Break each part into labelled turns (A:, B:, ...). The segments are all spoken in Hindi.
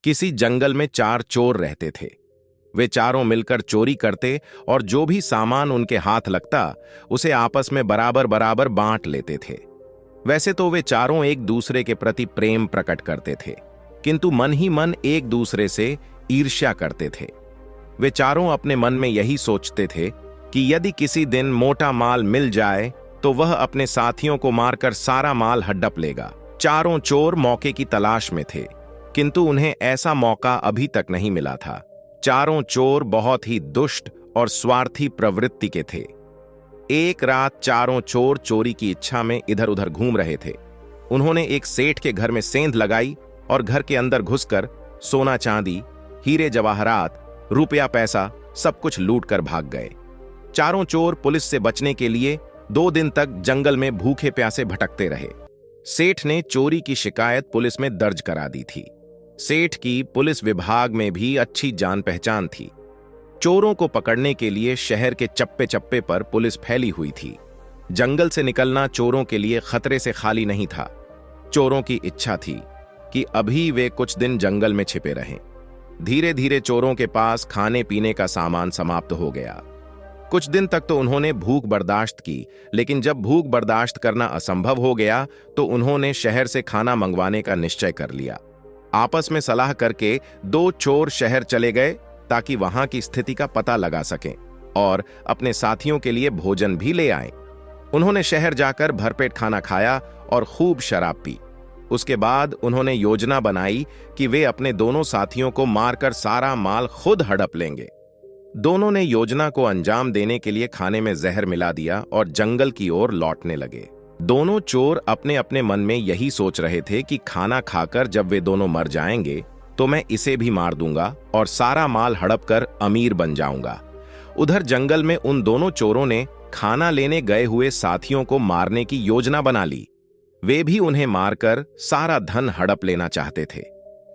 A: किसी जंगल में चार चोर रहते थे। वे चारों मिलकर चोरी करते और जो भी सामान उनके हाथ लगता उसे आपस में बराबर बराबर बांट लेते थे। वैसे तो वे चारों एक दूसरे के प्रति प्रेम प्रकट करते थे, किंतु मन ही मन एक दूसरे से ईर्ष्या करते थे। वे चारों अपने मन में यही सोचते थे कि यदि किसी दिन मोटा माल मिल जाए तो वह अपने साथियों को मारकर सारा माल हड़प लेगा। चारों चोर मौके की तलाश में थे, किंतु उन्हें ऐसा मौका अभी तक नहीं मिला था। चारों चोर बहुत ही दुष्ट और स्वार्थी प्रवृत्ति के थे। एक रात चारों चोर चोरी की इच्छा में इधर उधर घूम रहे थे। उन्होंने एक सेठ के घर में सेंध लगाई और घर के अंदर घुसकर सोना चांदी, हीरे जवाहरात, रुपया पैसा सब कुछ लूट कर भाग गए। चारों चोर पुलिस से बचने के लिए 2 दिन तक जंगल में भूखे प्यासे भटकते रहे। सेठ ने चोरी की शिकायत पुलिस में दर्ज करा दी थी। सेठ की पुलिस विभाग में भी अच्छी जान पहचान थी। चोरों को पकड़ने के लिए शहर के चप्पे चप्पे पर पुलिस फैली हुई थी। जंगल से निकलना चोरों के लिए खतरे से खाली नहीं था। चोरों की इच्छा थी कि अभी वे कुछ दिन जंगल में छिपे रहें। धीरे धीरे चोरों के पास खाने पीने का सामान समाप्त हो गया। कुछ दिन तक तो उन्होंने भूख बर्दाश्त की, लेकिन जब भूख बर्दाश्त करना असंभव हो गया तो उन्होंने शहर से खाना मंगवाने का निश्चय कर लिया। आपस में सलाह करके 2 चोर शहर चले गए ताकि वहां की स्थिति का पता लगा सकें और अपने साथियों के लिए भोजन भी ले आएं। उन्होंने शहर जाकर भरपेट खाना खाया और खूब शराब पी। उसके बाद उन्होंने योजना बनाई कि वे अपने दोनों साथियों को मारकर सारा माल खुद हड़प लेंगे। दोनों ने योजना को अंजाम देने के लिए खाने में जहर मिला दिया और जंगल की ओर लौटने लगे। दोनों चोर अपने अपने मन में यही सोच रहे थे कि खाना खाकर जब वे दोनों मर जाएंगे तो मैं इसे भी मार दूंगा और सारा माल हड़प कर अमीर बन जाऊंगा। उधर जंगल में उन दोनों चोरों ने खाना लेने गए हुए साथियों को मारने की योजना बना ली। वे भी उन्हें मारकर सारा धन हड़प लेना चाहते थे।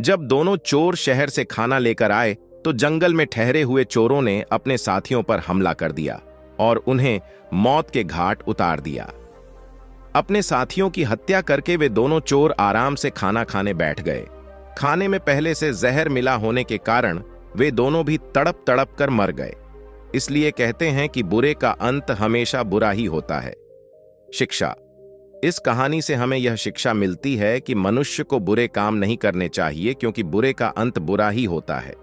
A: जब दोनों चोर शहर से खाना लेकर आए तो जंगल में ठहरे हुए चोरों ने अपने साथियों पर हमला कर दिया और उन्हें मौत के घाट उतार दिया। अपने साथियों की हत्या करके वे दोनों चोर आराम से खाना खाने बैठ गए। खाने में पहले से जहर मिला होने के कारण वे दोनों भी तड़प तड़प कर मर गए। इसलिए कहते हैं कि बुरे का अंत हमेशा बुरा ही होता है। शिक्षा। इस कहानी से हमें यह शिक्षा मिलती है कि मनुष्य को बुरे काम नहीं करने चाहिए, क्योंकि बुरे का अंत बुरा ही होता है।